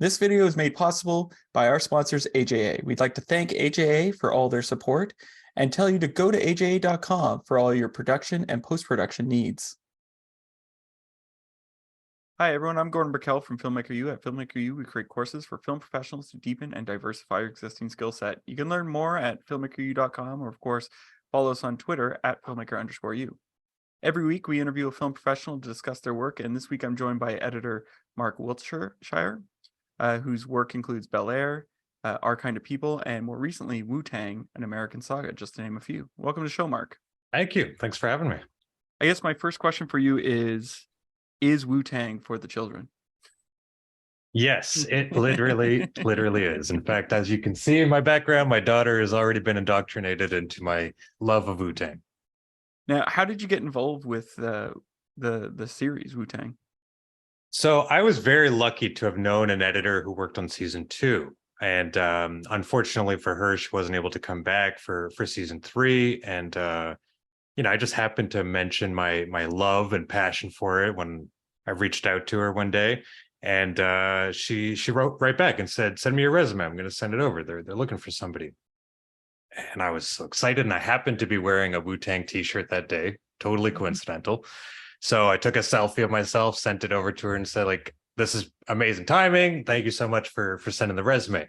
This video is made possible by our sponsors, AJA. We'd like to thank AJA for all their support and tell you to go to aja.com for all your production and post-production needs. Hi, everyone. I'm Gordon Burkell from Filmmaker U. At Filmmaker U, we create courses for film professionals to deepen and diversify your existing skill set. You can learn more at filmmakeru.com, or of course, follow us on Twitter at filmmaker_u. Every week, we interview a film professional to discuss their work, and this week I'm joined by editor Marc Wiltshire, whose work includes Bel-Air, Our Kind of People, and more recently, Wu-Tang, an American Saga, just to name a few. Welcome to the show, Marc. Thank you. Thanks for having me. I guess my first question for you is Wu-Tang for the children? Yes, it literally is. In fact, as you can see in my background, my daughter has already been indoctrinated into my love of Wu-Tang. Now, how did you get involved with the series Wu-Tang? So I was very lucky to have known an editor who worked on season 2. And unfortunately for her, she wasn't able to come back for season 3. And I just happened to mention my love and passion for it when I reached out to her one day. And she wrote right back and said, "Send me your resume. I'm going to send it over. They're looking for somebody." And I was so excited. And I happened to be wearing a Wu-Tang t-shirt that day. Totally coincidental. So I took a selfie of myself, sent it over to her and said, like, "This is amazing timing. Thank you so much for sending the resume."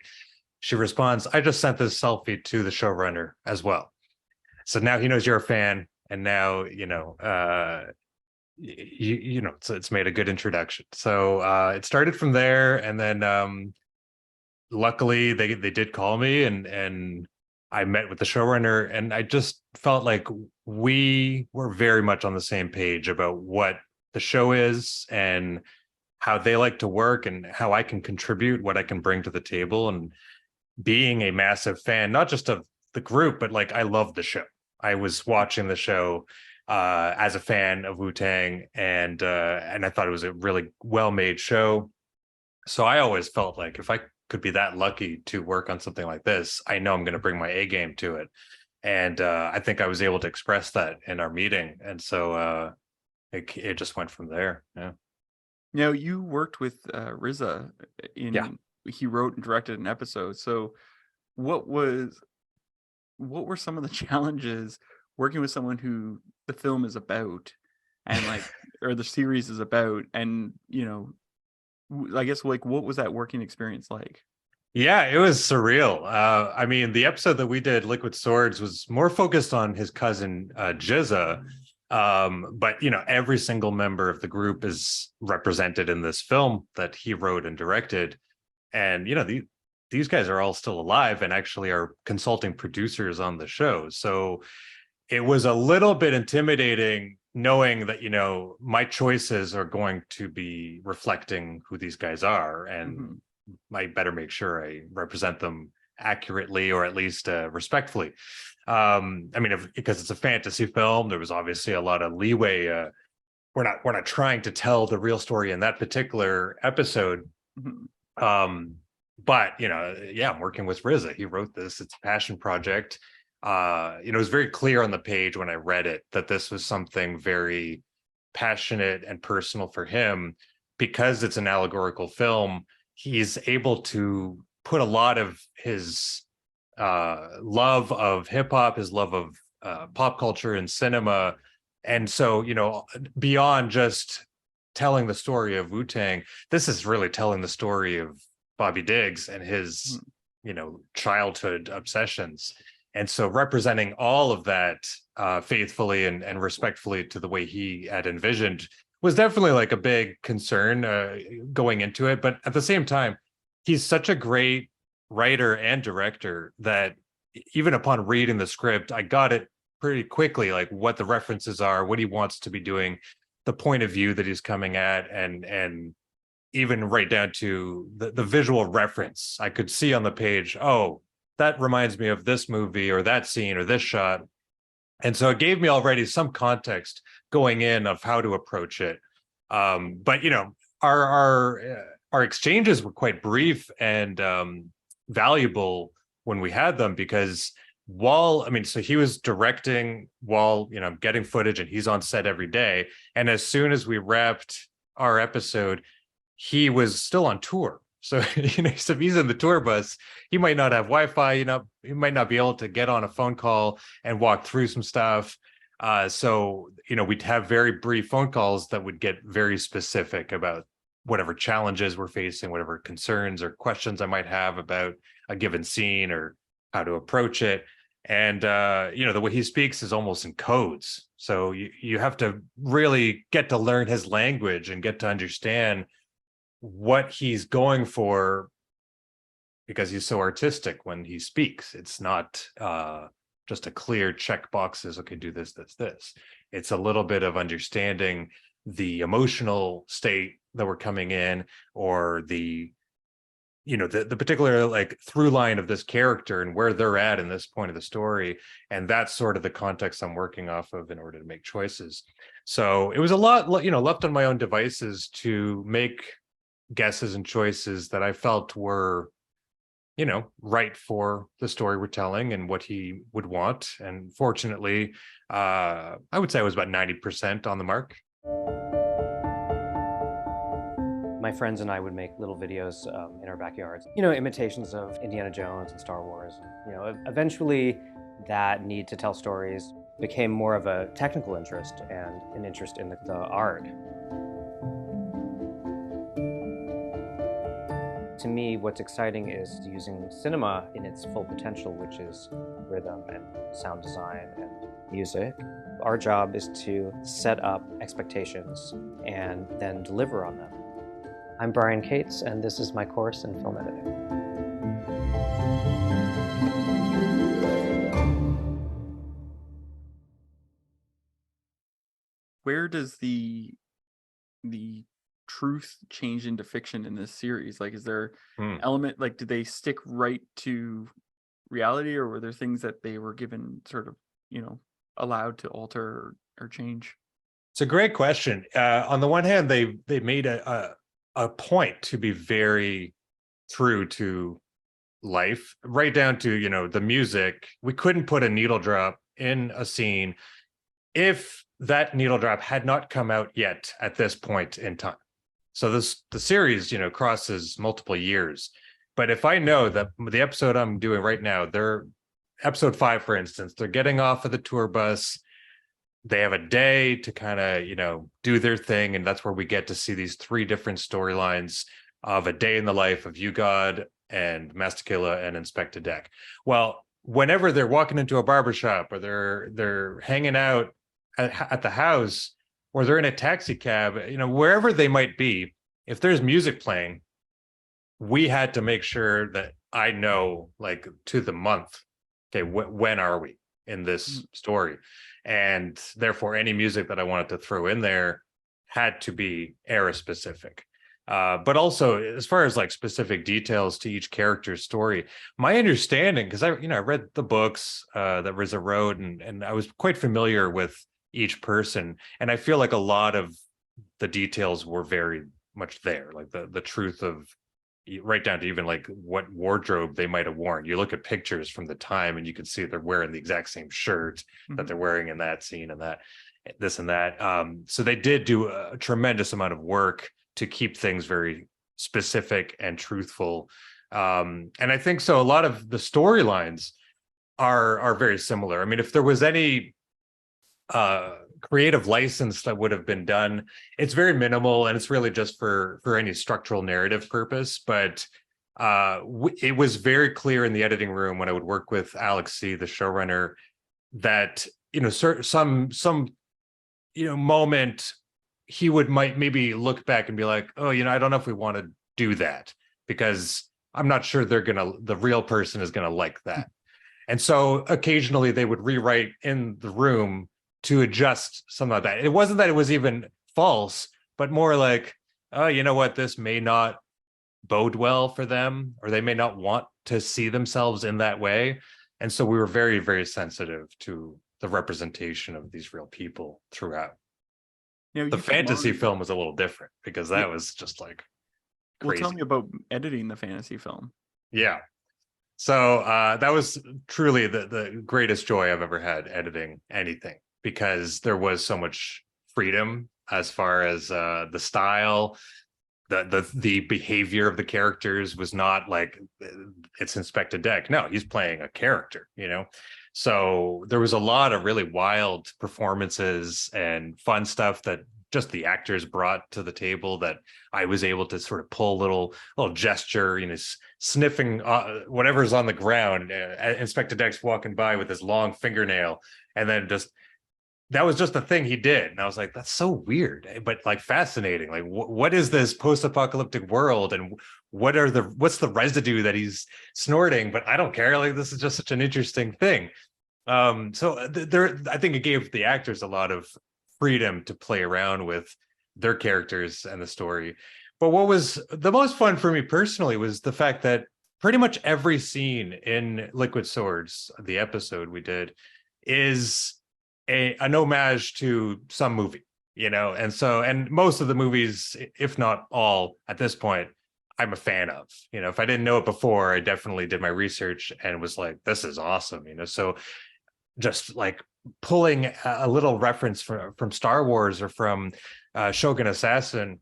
She responds, "I just sent this selfie to the showrunner as well. So now he knows you're a fan. And now, it's made a good introduction." So it started from there. And then luckily they did call me and I met with the showrunner, and I just felt like we were very much on the same page about what the show is and how they like to work and how I can contribute, what I can bring to the table. And being a massive fan, not just of the group, but like I love the show. I was watching the show as a fan of Wu-Tang, and I thought it was a really well-made show. So I always felt like if I could be that lucky to work on something like this, I know I'm going to bring my A game to it. And I think I was able to express that in our meeting. And so it just went from there. Yeah. Now, you worked with RZA he wrote and directed an episode. So what were some of the challenges working with someone who the film is about and or the series is about, and I guess what was that working experience like? Yeah, it was surreal. I mean, the episode that we did, Liquid Swords, was more focused on his cousin GZA. But every single member of the group is represented in this film that he wrote and directed. And these guys are all still alive and actually are consulting producers on the show. So it was a little bit intimidating knowing that, my choices are going to be reflecting who these guys are, and I better make sure I represent them accurately, or at least respectfully. Because it's a fantasy film, there was obviously a lot of leeway. We're not trying to tell the real story in that particular episode. But I'm working with RZA. He wrote this. It's a passion project. It was very clear on the page when I read it that this was something very passionate and personal for him. Because it's an allegorical film, he's able to put a lot of his love of hip-hop, his love of pop culture and cinema. And so, beyond just telling the story of Wu-Tang, this is really telling the story of Bobby Diggs and his, childhood obsessions. And so representing all of that faithfully and respectfully to the way he had envisioned was definitely like a big concern going into it. But at the same time, he's such a great writer and director that even upon reading the script, I got it pretty quickly, like what the references are, what he wants to be doing, the point of view that he's coming at, and even right down to the visual reference. I could see on the page, oh, that reminds me of this movie or that scene or this shot. And so it gave me already some context going in of how to approach it. But our exchanges were quite brief and valuable when we had them, because so he was directing while getting footage, and he's on set every day. And as soon as we wrapped our episode, he was still on tour. So, so if he's in the tour bus, he might not have Wi-Fi, he might not be able to get on a phone call and walk through some stuff. So, we'd have very brief phone calls that would get very specific about whatever challenges we're facing, whatever concerns or questions I might have about a given scene or how to approach it. And, the way he speaks is almost in codes. So you have to really get to learn his language and get to understand what he's going for, because he's so artistic when he speaks. It's not just a clear check boxes. Okay, do this, this. It's a little bit of understanding the emotional state that we're coming in, or the particular like through line of this character and where they're at in this point of the story. And that's sort of the context I'm working off of in order to make choices. So it was a lot, left on my own devices to make guesses and choices that I felt were, right for the story we're telling and what he would want. And fortunately, I would say I was about 90% on the mark. My friends and I would make little videos in our backyards, imitations of Indiana Jones and Star Wars. Eventually that need to tell stories became more of a technical interest and an interest in the art. To me, what's exciting is using cinema in its full potential, which is rhythm and sound design and music. Our job is to set up expectations and then deliver on them. I'm Brian Cates, and this is my course in film editing. Where does the truth change into fiction in this series? Like, is there element, like, did they stick right to reality, or were there things that they were given sort of, allowed to alter or change? It's a great question. On the one hand, they made a point to be very true to life, right down to, the music. We couldn't put a needle drop in a scene if that needle drop had not come out yet at this point in time. So the series, crosses multiple years. But if I know that the episode I'm doing right now, they're episode 5, for instance, they're getting off of the tour bus, they have a day to kind of, do their thing. And that's where we get to see these 3 different storylines of a day in the life of U-God and Mastakilla and Inspector Deck. Well, whenever they're walking into a barbershop, or they're hanging out at the house, or they're in a taxi cab, wherever they might be, if there's music playing, we had to make sure that I know, like, to the month, okay, when are we in this story? And therefore, any music that I wanted to throw in there had to be era specific. But also, as far as like specific details to each character's story, my understanding, because I read the books that RZA wrote, and I was quite familiar with each person, and I feel like a lot of the details were very much there, like the truth of, right down to even like what wardrobe they might have worn. You look at pictures from the time and you can see they're wearing the exact same shirt that they're wearing in that scene, and that this and that. So they did do a tremendous amount of work to keep things very specific and truthful. And I think so a lot of the storylines are very similar. I mean, if there was any creative license that would have been done, it's very minimal, and it's really just for any structural narrative purpose. But it was very clear in the editing room when I would work with Alex C., the showrunner, that some moment he might maybe look back and be like, oh, I don't know if we want to do that, because I'm not sure the real person is gonna like that. And so occasionally they would rewrite in the room to adjust some of that. It wasn't that it was even false, but more like, oh, you know what, this may not bode well for them, or they may not want to see themselves in that way. And so we were very, very sensitive to the representation of these real people throughout. The fantasy film was a little different, because that was just like crazy. Well, tell me about editing the fantasy film. Yeah. So that was truly the greatest joy I've ever had editing anything, because there was so much freedom as far as the style, the behavior of the characters was not like it's Inspector Deck. No, he's playing a character, So there was a lot of really wild performances and fun stuff that just the actors brought to the table that I was able to sort of pull little gesture, sniffing whatever's on the ground. Inspector Deck's walking by with his long fingernail, and then that was just a thing he did. And I was like, that's so weird, but like fascinating. Like, what is this post-apocalyptic world, and what's the residue that he's snorting? But I don't care. Like, this is just such an interesting thing. So I think it gave the actors a lot of freedom to play around with their characters and the story. But what was the most fun for me personally was the fact that pretty much every scene in Liquid Swords, the episode we did, is an homage to some movie, and most of the movies, if not all at this point, I'm a fan of. If I didn't know it before, I definitely did my research and was like, this is awesome. So just like pulling a little reference from Star Wars or from Shogun Assassin,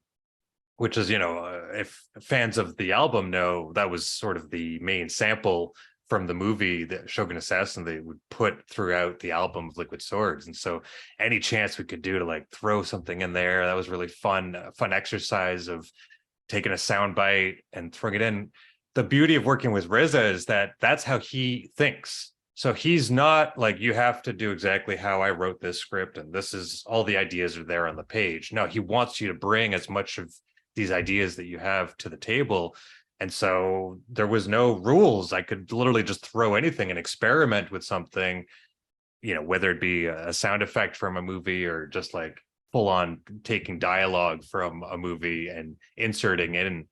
which is, if fans of the album know, that was sort of the main sample from the movie, that Shogun Assassin, they would put throughout the album of Liquid Swords. And so any chance we could do to like throw something in there, that was really fun exercise of taking a sound bite and throwing it in. The beauty of working with RZA is that that's how he thinks. So he's not like, you have to do exactly how I wrote this script, and this is all the ideas are there on the page. No, he wants you to bring as much of these ideas that you have to the table. And so there was no rules. I could literally just throw anything and experiment with something, whether it be a sound effect from a movie or just like full on taking dialogue from a movie and inserting it in.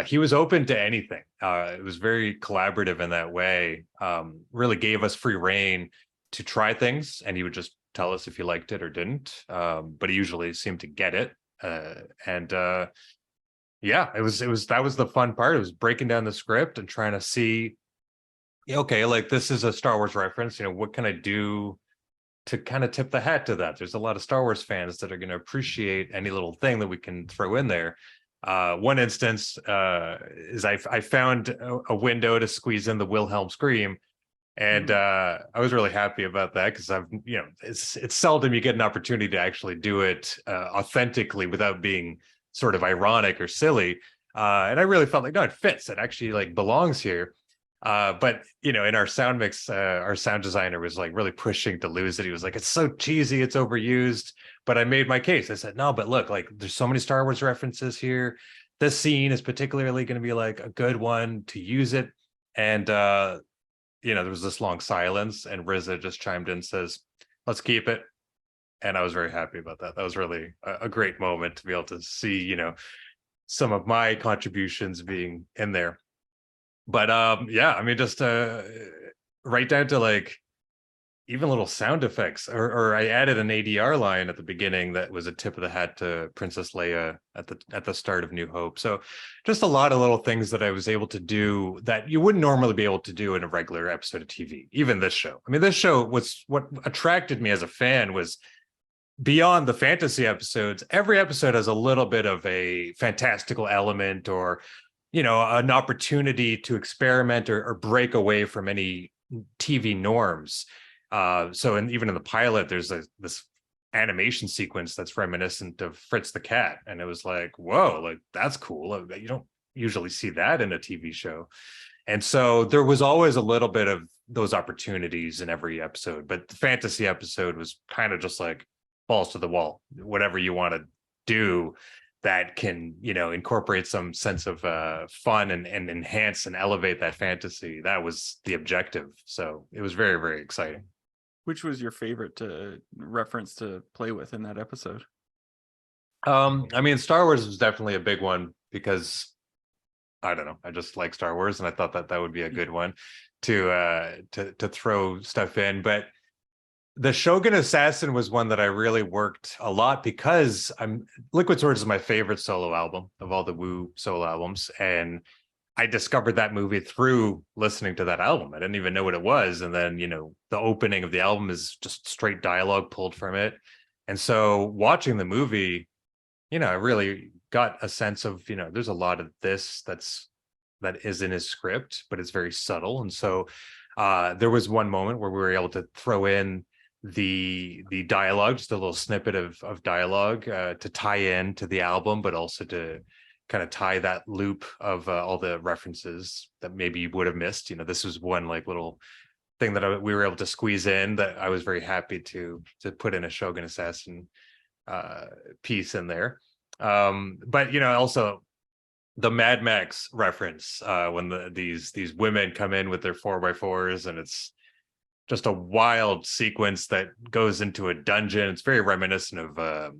He was open to anything. It was very collaborative in that way. Really gave us free reign to try things, and he would just tell us if he liked it or didn't. But he usually seemed to get it. Yeah, that was the fun part. It was breaking down the script and trying to see, okay, like this is a Star Wars reference. What can I do to kind of tip the hat to that? There's a lot of Star Wars fans that are going to appreciate any little thing that we can throw in there. One instance is I found a window to squeeze in the Wilhelm scream, and I was really happy about that because it's seldom you get an opportunity to actually do it authentically without being sort of ironic or silly, and I really felt like, no, it fits. It actually like belongs here. But in our sound mix, our sound designer was like really pushing to lose it. He was like, it's so cheesy, it's overused. But I made my case. I said, no, but look, like there's so many Star Wars references here. This scene is particularly going to be like a good one to use it. And there was this long silence, and RZA just chimed in and says, let's keep it. And I was very happy about that. That was really a great moment to be able to see, some of my contributions being in there. But yeah, I mean, just right down to like even little sound effects, or I added an ADR line at the beginning that was a tip of the hat to Princess Leia at the start of New Hope. So just a lot of little things that I was able to do that you wouldn't normally be able to do in a regular episode of TV. Even this show. I mean, this show was what attracted me as a fan was beyond the fantasy episodes. Every episode has a little bit of a fantastical element, or an opportunity to experiment or break away from any TV norms. So even in the pilot, there's this animation sequence that's reminiscent of Fritz the Cat. And it was like, whoa, like that's cool. You don't usually see that in a TV show. And so there was always a little bit of those opportunities in every episode. But the fantasy episode was kind of just like balls to the wall, whatever you want to do that can, incorporate some sense of fun and enhance and elevate that fantasy. That was the objective. So it was very, very exciting. Which was your favorite reference to play with in that episode? I mean, Star Wars was definitely a big one because I don't know, I just like Star Wars, and I thought that would be a good one to throw stuff in. But the Shogun Assassin was one that I really worked a lot because Liquid Swords is my favorite solo album of all the Wu solo albums. And I discovered that movie through listening to that album. I didn't even know what it was. And then, the opening of the album is just straight dialogue pulled from it. And so watching the movie, I really got a sense of, there's a lot of this that is in his script, but it's very subtle. And so there was one moment where we were able to throw in the dialogue, just a little snippet of dialogue to tie in to the album, but also to kind of tie that loop of all the references that maybe you would have missed. This was one like little thing that we were able to squeeze in that I was very happy to put in a Shogun Assassin piece in there. But also the Mad Max reference when these women come in with their 4x4s, and it's just a wild sequence that goes into a dungeon. It's very reminiscent of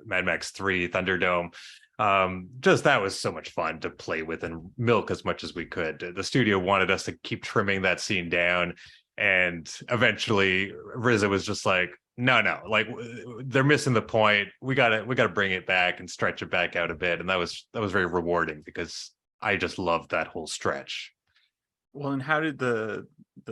Mad Max 3 Thunderdome. Just that was so much fun to play with and milk as much as we could. The studio wanted us to keep trimming that scene down, and eventually RZA was just like, no, like they're missing the point. We gotta bring it back and stretch it back out a bit. And that was very rewarding because I just loved that whole stretch. Well, and how did the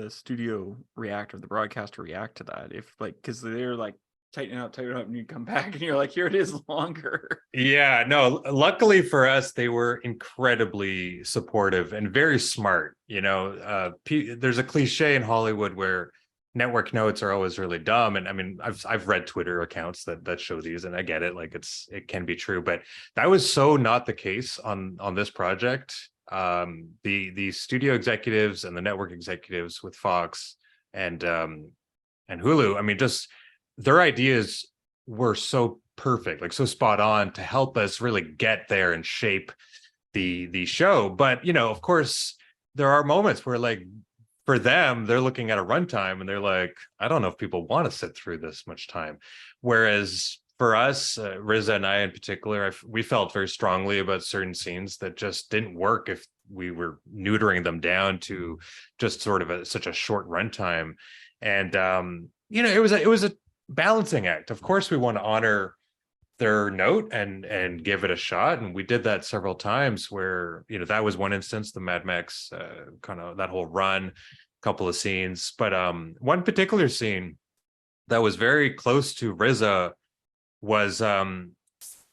studio react, or the broadcaster react to that? If like, because they're like tighten up, and you come back and you're like, here it is longer. Yeah, no, luckily for us, they were incredibly supportive and very smart. There's a cliche in Hollywood where network notes are always really dumb, and I mean, I've read Twitter accounts that show these, and I get it, like it can be true, but that was so not the case on this project. The studio executives and the network executives with Fox and Hulu, I mean, just their ideas were so perfect, like so spot on to help us really get there and shape the show. But of course, there are moments where, like, for them, they're looking at a runtime and they're like, I don't know if people want to sit through this much time. Whereas for us, RZA and I in particular, we felt very strongly about certain scenes that just didn't work if we were neutering them down to just sort of such a short runtime. And it was a balancing act. Of course, we want to honor their note and give it a shot, and we did that several times. Where that was one instance, the Mad Max kind of that whole run, couple of scenes. But one particular scene that was very close to RZA was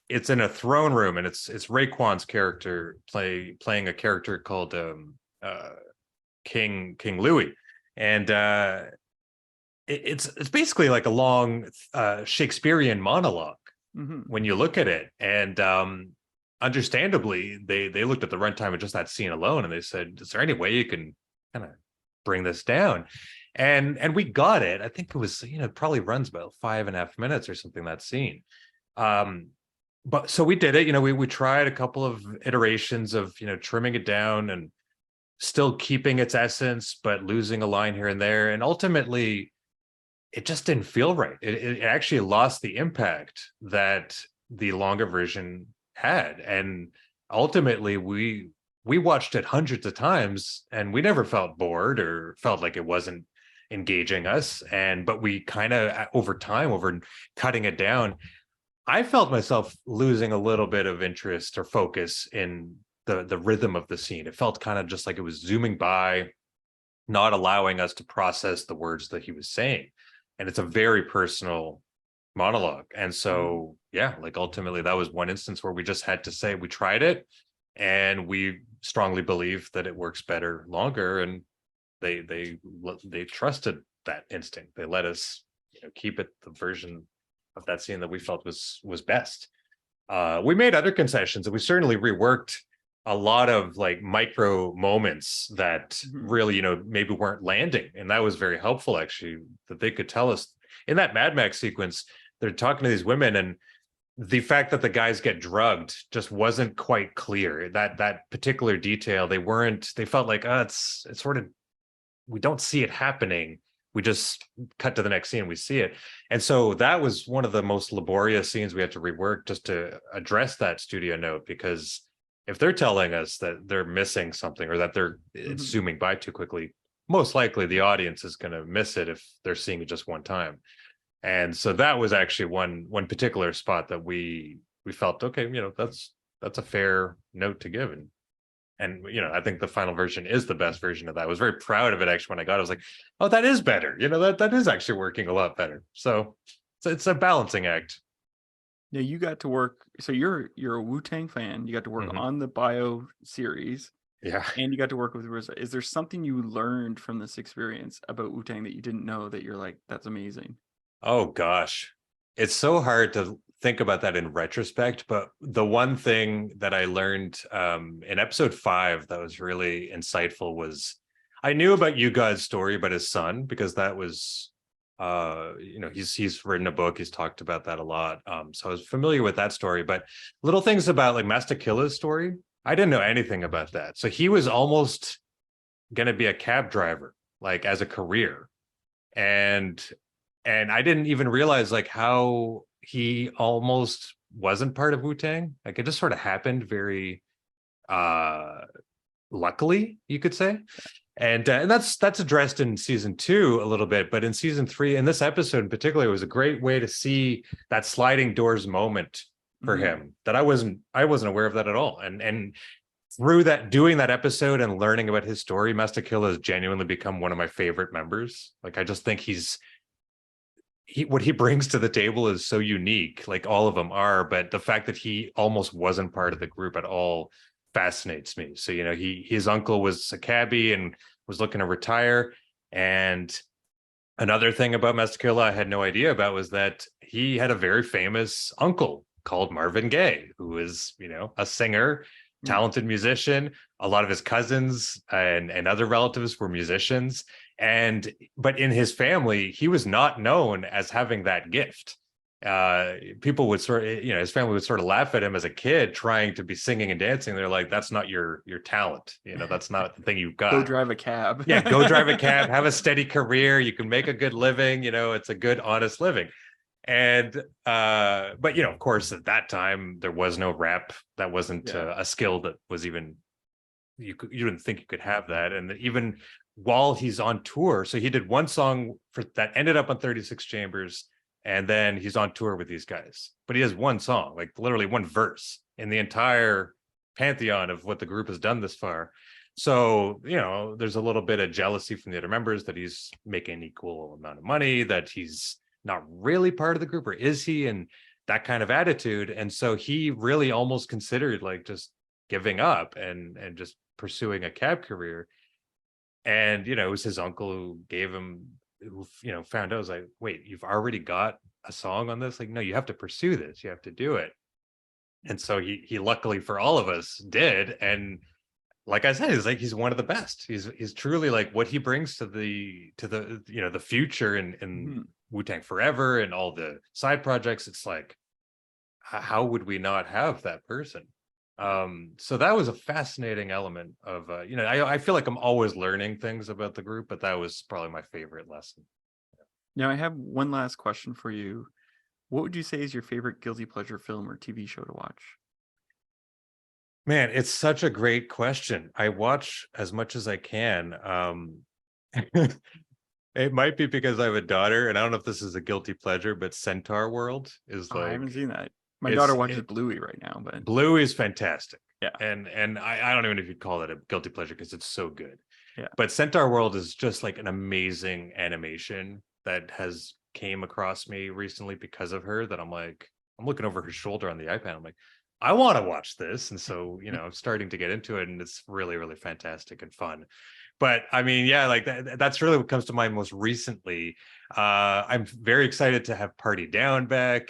it's in a throne room, and it's Raekwon's character playing a character called King Louis, and it's basically like a long Shakespearean monologue. Mm-hmm. When you look at it, and understandably, they looked at the runtime of just that scene alone, and they said, "Is there any way you can kind of bring this down?" And we got it. I think it was it probably runs about 5.5 minutes or something, that scene. But so we did it. We tried a couple of iterations of trimming it down and still keeping its essence, but losing a line here and there, and ultimately, it just didn't feel right. It actually lost the impact that the longer version had. And ultimately, we watched it hundreds of times, and we never felt bored or felt like it wasn't engaging us. But we kind of, over time, over cutting it down, I felt myself losing a little bit of interest or focus in the rhythm of the scene. It felt kind of just like it was zooming by, not allowing us to process the words that he was saying. And it's a very personal monologue. And so, yeah, like ultimately that was one instance where we just had to say we tried it, and we strongly believe that it works better longer. And they trusted that instinct. They let us keep it the version of that scene that we felt was best. We made other concessions, and we certainly reworked a lot of like micro moments that really, maybe weren't landing. And that was very helpful, actually, that they could tell us in that Mad Max sequence, they're talking to these women, and the fact that the guys get drugged just wasn't quite clear. That particular detail, they felt like, it's sort of, we don't see it happening. We just cut to the next scene, we see it. And so that was one of the most laborious scenes we had to rework just to address that studio note, because if they're telling us that they're missing something or that it's zooming by too quickly, most likely the audience is going to miss it if they're seeing it just one time. And so that was actually one particular spot that we felt, okay, that's a fair note to give. And I think the final version is the best version of that. I was very proud of it, actually. When I got it, I was like, oh, that is better. That is actually working a lot better. So it's a balancing act. Now you got to work. So you're a Wu-Tang fan. You got to work Mhm. on the bio series, Yeah. and you got to work with RZA. Is there something you learned from this experience about Wu-Tang that you didn't know that you're like, that's amazing? Oh gosh. It's so hard to think about that in retrospect, but the one thing that I learned in episode 5 that was really insightful was I knew about Yuga's story about his son, because that was he's written a book, he's talked about that a lot. So I was familiar with that story, but little things about like Master Killer's story, I didn't know anything about that. So he was almost going to be a cab driver, like as a career. And I didn't even realize like how he almost wasn't part of Wu-Tang. Like it just sort of happened very luckily, you could say. And that's addressed in season 2 a little bit, but in season 3, in this episode in particular, it was a great way to see that sliding doors moment for him that I wasn't aware of that at all. And through that, doing that episode and learning about his story, Master Killa has genuinely become one of my favorite members. Like I just think what he brings to the table is so unique, like all of them are, but the fact that he almost wasn't part of the group at all fascinates me. So, his uncle was a cabbie and was looking to retire. And another thing about Master Killa I had no idea about was that he had a very famous uncle called Marvin Gaye, who is, a singer, talented musician. A lot of his cousins and other relatives were musicians. But in his family, he was not known as having that gift. People would his family would sort of laugh at him as a kid trying to be singing and dancing. They're like, that's not your talent. That's not the thing you've got. Go drive a cab. Yeah, go drive a cab, have a steady career. You can make a good living. It's a good, honest living. And but of course, at that time there was no rap. That wasn't a skill that was even you didn't think you could have that. And even while he's on tour, so he did one song that ended up on 36 Chambers, and then he's on tour with these guys. But he has one song, like literally one verse in the entire pantheon of what the group has done this far. So, there's a little bit of jealousy from the other members that he's making an equal amount of money, that he's not really part of the group, or is he? And that kind of attitude. And so he really almost considered like just giving up and just pursuing a cab career. And, it was his uncle who gave him, who, found out, was like, wait, you've already got a song on this? Like, no, you have to pursue this. You have to do it. And so he luckily for all of us did. And like I said, he's one of the best. He's truly like what he brings to the the future in Wu-Tang Forever and all the side projects. It's like, how would we not have that person? So that was a fascinating element of I feel like I'm always learning things about the group, but that was probably my favorite lesson. Now I have one last question for you. What would you say is your favorite guilty pleasure film or TV show to watch? Man, it's such a great question. I watch as much as I can. It might be because I have a daughter, and I don't know if this is a guilty pleasure, but Centaur World is I haven't like, seen that. My daughter watches Bluey right now, but Bluey is fantastic. Yeah. And I don't even know if you'd call it a guilty pleasure because it's so good. Yeah. But Centaur World is just like an amazing animation that has came across me recently because of her, that I'm like, I'm looking over her shoulder on the iPad. I'm like, I want to watch this. And so, I'm starting to get into it, and it's really, really fantastic and fun. But I mean, yeah, like that's really what comes to mind most recently. I'm very excited to have Party Down back.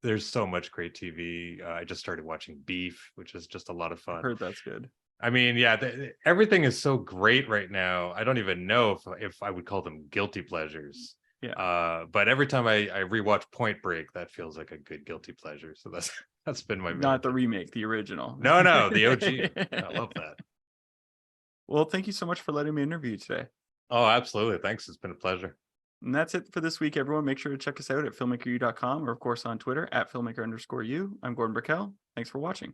There's so much great TV. I just started watching Beef, which is just a lot of fun. I heard that's good. I mean, yeah, everything is so great right now. I don't even know if I would call them guilty pleasures. Yeah. But every time I rewatch Point Break, that feels like a good guilty pleasure. So that's been my not the remake, the original. No, the OG. I love that. Well, thank you so much for letting me interview you today. Oh, absolutely. Thanks. It's been a pleasure. And that's it for this week, everyone. Make sure to check us out at filmmakeru.com, or of course on Twitter at filmmaker_u. I'm Gordon Brickell. Thanks for watching.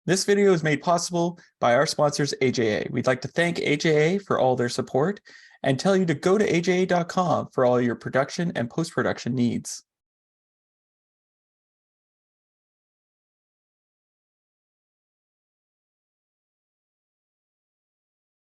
This video is made possible by our sponsors, AJA. We'd like to thank AJA for all their support and tell you to go to aja.com for all your production and post-production needs.